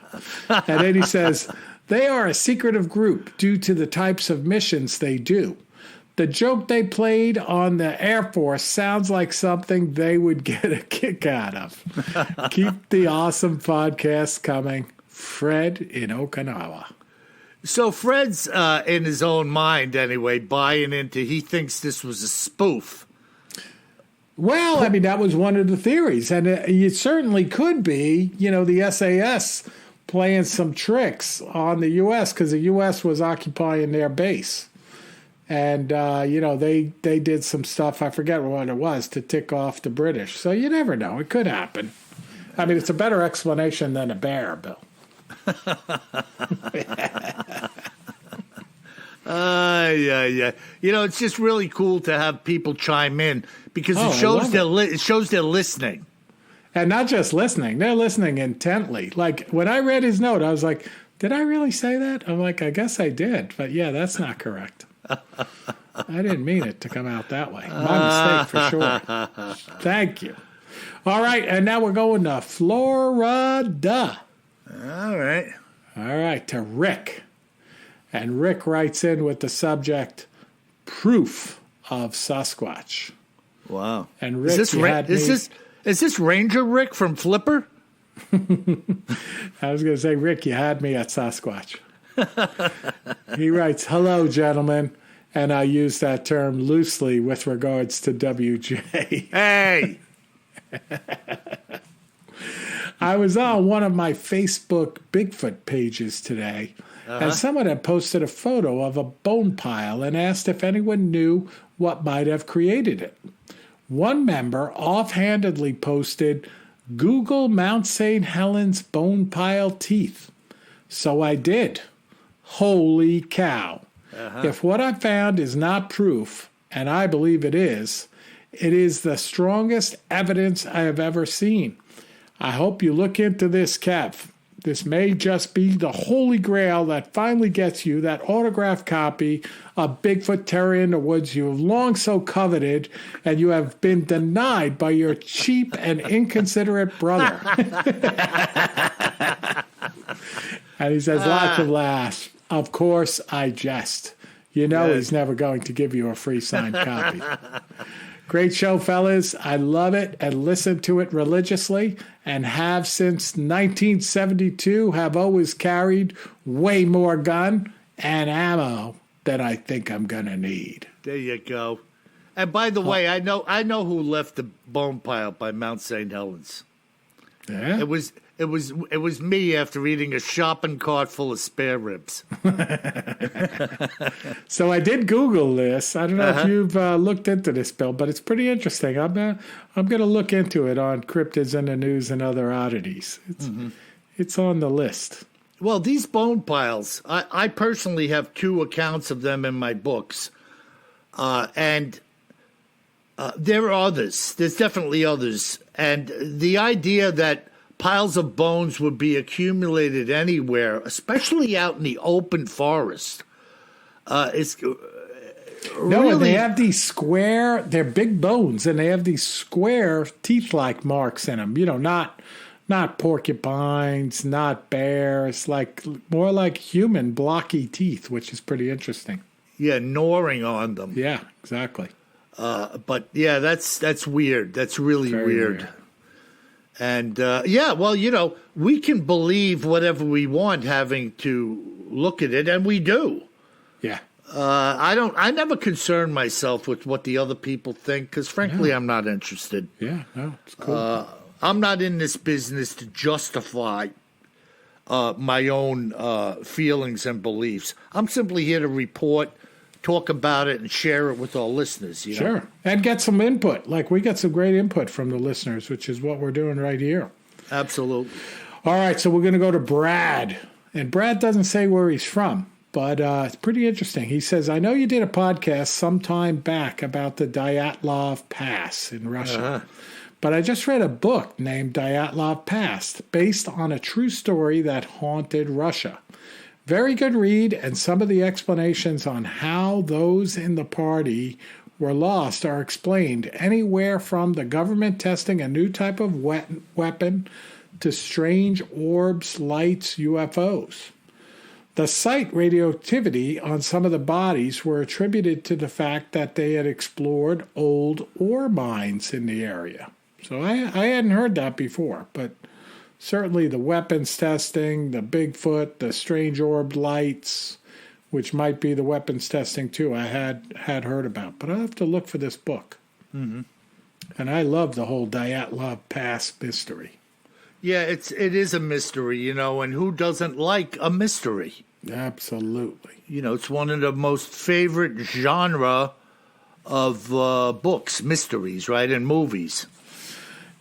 And then he says, they are a secretive group due to the types of missions they do. The joke they played on the Air Force sounds like something they would get a kick out of. Keep the awesome podcast coming. Fred in Okinawa. So Fred's, in his own mind anyway, buying into, he thinks this was a spoof. Well, I mean, that was one of the theories. And it certainly could be, you know, the SAS playing some tricks on the U.S. because the U.S. was occupying their base. And, you know, they did some stuff, I forget what it was, to tick off the British. So you never know. It could happen. I mean, it's a better explanation than a bear, Bill. Yeah. You know, it's just really cool to have people chime in because it shows they're listening. And not just listening, they're listening intently. Like when I read his note, I was like, did I really say that? I'm like, I guess I did. But yeah, that's not correct. I didn't mean it to come out that way. My mistake for sure. Thank you. All right, and now we're going to Florida. All right. All right, to Rick. And Rick writes in with the subject, proof of Sasquatch. Wow. And Rick, is this Ranger Rick from Flipper? I was going to say, Rick, you had me at Sasquatch. He writes, hello, gentlemen. And I use that term loosely with regards to WJ. Hey! I was on one of my Facebook Bigfoot pages today, and someone had posted a photo of a bone pile and asked if anyone knew what might have created it. One member offhandedly posted, Google Mount St. Helens bone pile teeth. So I did. Holy cow. If what I found is not proof, and I believe it is the strongest evidence I have ever seen. I hope you look into this, Kev. This may just be the holy grail that finally gets you that autographed copy of Bigfoot Terror in the Woods you have long so coveted, and you have been denied by your cheap and inconsiderate brother. And he says, lots of laughs. Of course, I jest. You know he's never going to give you a free signed copy. Great show, fellas. I love it and listen to it religiously and have since 1972, have always carried way more gun and ammo than I think I'm going to need. There you go. And by the way, I know who left the bone pile by Mount St. Helens. Yeah? It was me after eating a shopping cart full of spare ribs. So I did Google this. I don't know if you've looked into this, Bill, but it's pretty interesting. I'm going to look into it on Cryptids in the News and Other Oddities. It's on the list. Well, these bone piles, I personally have 2 accounts of them in my books. And there are others. There's definitely others. And the idea that piles of bones would be accumulated anywhere, especially out in the open forest, is No, and they have these square, they're big bones, and they have these square teeth-like marks in them. You know, not porcupines, not bears, like more like human blocky teeth, which is pretty interesting. Yeah, gnawing on them. Yeah, exactly. But yeah, that's weird. That's really Very weird. And well, you know, we can believe whatever we want, having to look at it, and we do. Yeah. I never concern myself with what the other people think, because frankly, I'm not interested. Yeah, no, it's cool. I'm not in this business to justify my own feelings and beliefs. I'm simply here to report, talk about it, and share it with our listeners. You know? Sure. And get some input. Like, we get some great input from the listeners, which is what we're doing right here. Absolutely. All right, so we're going to go to Brad. And Brad doesn't say where he's from, but it's pretty interesting. He says, I know you did a podcast some time back about the Dyatlov Pass in Russia. But I just read a book named Dyatlov Pass, based on a true story that haunted Russia. Very good read, and some of the explanations on how those in the party were lost are explained, anywhere from the government testing a new type of weapon to strange orbs, lights, UFOs. The site radioactivity on some of the bodies were attributed to the fact that they had explored old ore mines in the area. So I hadn't heard that before, but certainly the weapons testing, the Bigfoot, the strange orb lights, which might be the weapons testing too, I had heard about. But I'll have to look for this book. Mm-hmm. And I love the whole Dyatlov Pass mystery. Yeah, it is a mystery, you know, and who doesn't like a mystery? Absolutely. You know, it's one of the most favorite genre of books, mysteries, right, and movies.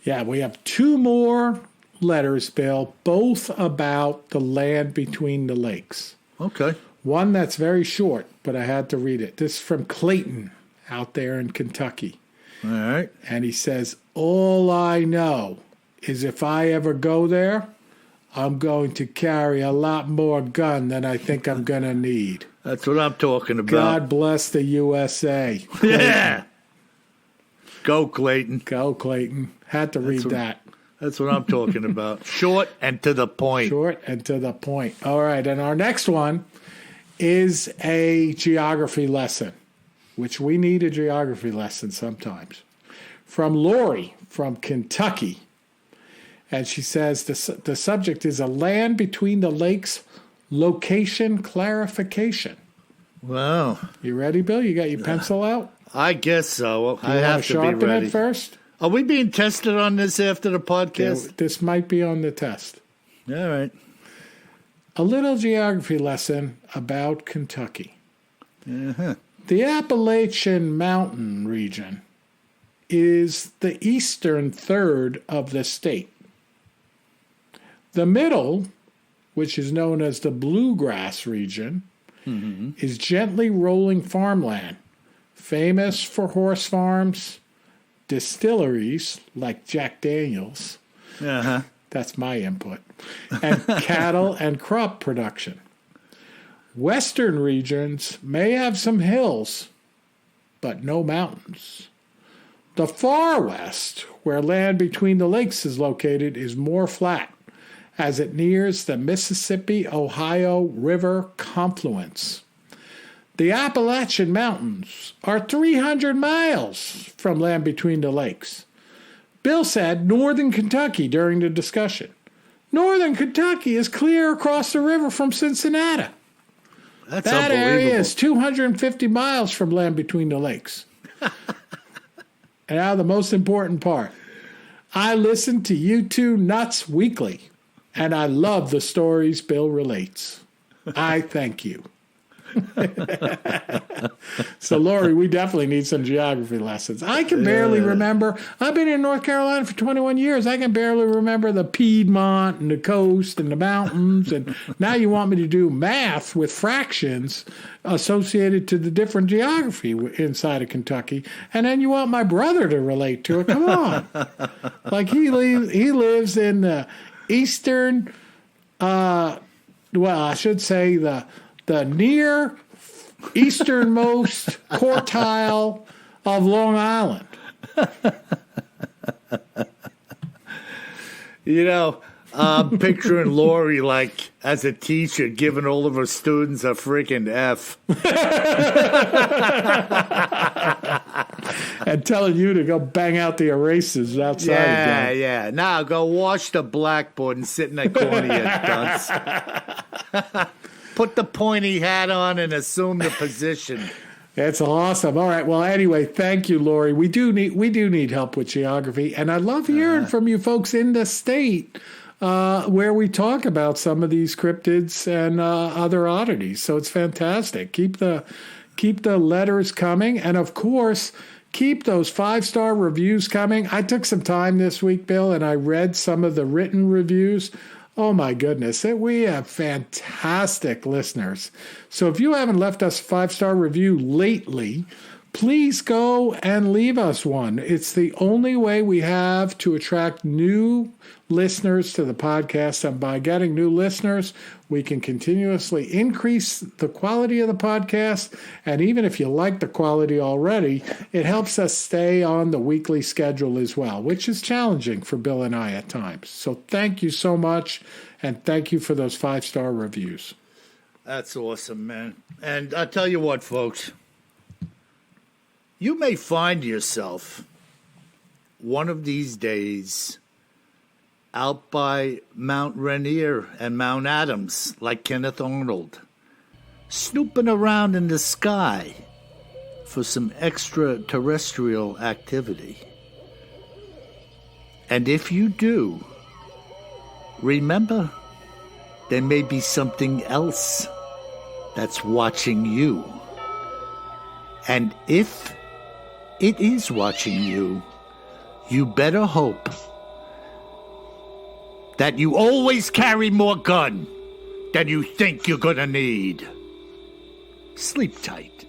Yeah, we have 2 more letters, Bill, both about the land between the lakes. Okay. One that's very short, but I had to read it. This is from Clayton out there in Kentucky. All right. And he says, all I know is if I ever go there, I'm going to carry a lot more gun than I think I'm going to need. That's what I'm talking about. God bless the USA. Clayton. Yeah. Go, Clayton. Go, Clayton. Had to read that. That's what I'm talking about. Short and to the point. Short and to the point. All right. And our next one is a geography lesson, which we need a geography lesson sometimes. From Lori from Kentucky. And she says the subject is a land between the lakes location clarification. Wow. You ready, Bill? You got your pencil out? I guess so. I You have want to sharpen be ready. it first? Are we being tested on this after the podcast? Yeah, this might be on the test. All right. A little geography lesson about Kentucky. Uh-huh. The Appalachian Mountain region is the eastern third of the state. The middle, which is known as the bluegrass region, is gently rolling farmland, famous for horse farms, distilleries like Jack Daniels. Uh-huh. That's my input. And cattle and crop production. Western regions may have some hills, but no mountains. The far west, where land between the lakes is located, is more flat, as it nears the Mississippi-Ohio River confluence. The Appalachian Mountains are 300 miles from land between the lakes. Bill said northern Kentucky during the discussion. Northern Kentucky is clear across the river from Cincinnati. That's That unbelievable. area is 250 miles from land between the lakes. And now the most important part. I listen to you two nuts weekly, and I love the stories Bill relates. I thank you. So, Lori, we definitely need some geography lessons. I can barely remember. I've been in North Carolina for 21 years. I can barely remember the Piedmont and the coast and the mountains. And now you want me to do math with fractions associated to the different geography inside of Kentucky. And then you want my brother to relate to it. Come on. Like he lives in the eastern, well, I should say the near easternmost quartile of Long Island. You know, I'm picturing Lori like as a teacher giving all of her students a freaking F. And telling you to go bang out the erasers outside again. Yeah. Now go wash the blackboard and sit in that corner, you dunce. Put the pointy hat on and assume the position. That's awesome. All right. Well, anyway, thank you, Lori. We do need help with geography, and I love hearing from you folks in the state where we talk about some of these cryptids and other oddities. So it's fantastic. Keep the letters coming, and of course, keep those 5-star reviews coming. I took some time this week, Bill, and I read some of the written reviews. Oh, my goodness. We have fantastic listeners. So if you haven't left us a 5-star review lately, please go and leave us one. It's the only way we have to attract new listeners to the podcast. And by getting new listeners, we can continuously increase the quality of the podcast. And even if you like the quality already, it helps us stay on the weekly schedule as well, which is challenging for Bill and I at times. So thank you so much. And thank you for those 5-star reviews. That's awesome, man. And I'll tell you what, folks. You may find yourself one of these days out by Mount Rainier and Mount Adams, like Kenneth Arnold, snooping around in the sky for some extraterrestrial activity. And if you do, remember, there may be something else that's watching you. And if it is watching you, you better hope that you always carry more gun than you think you're gonna need. Sleep tight.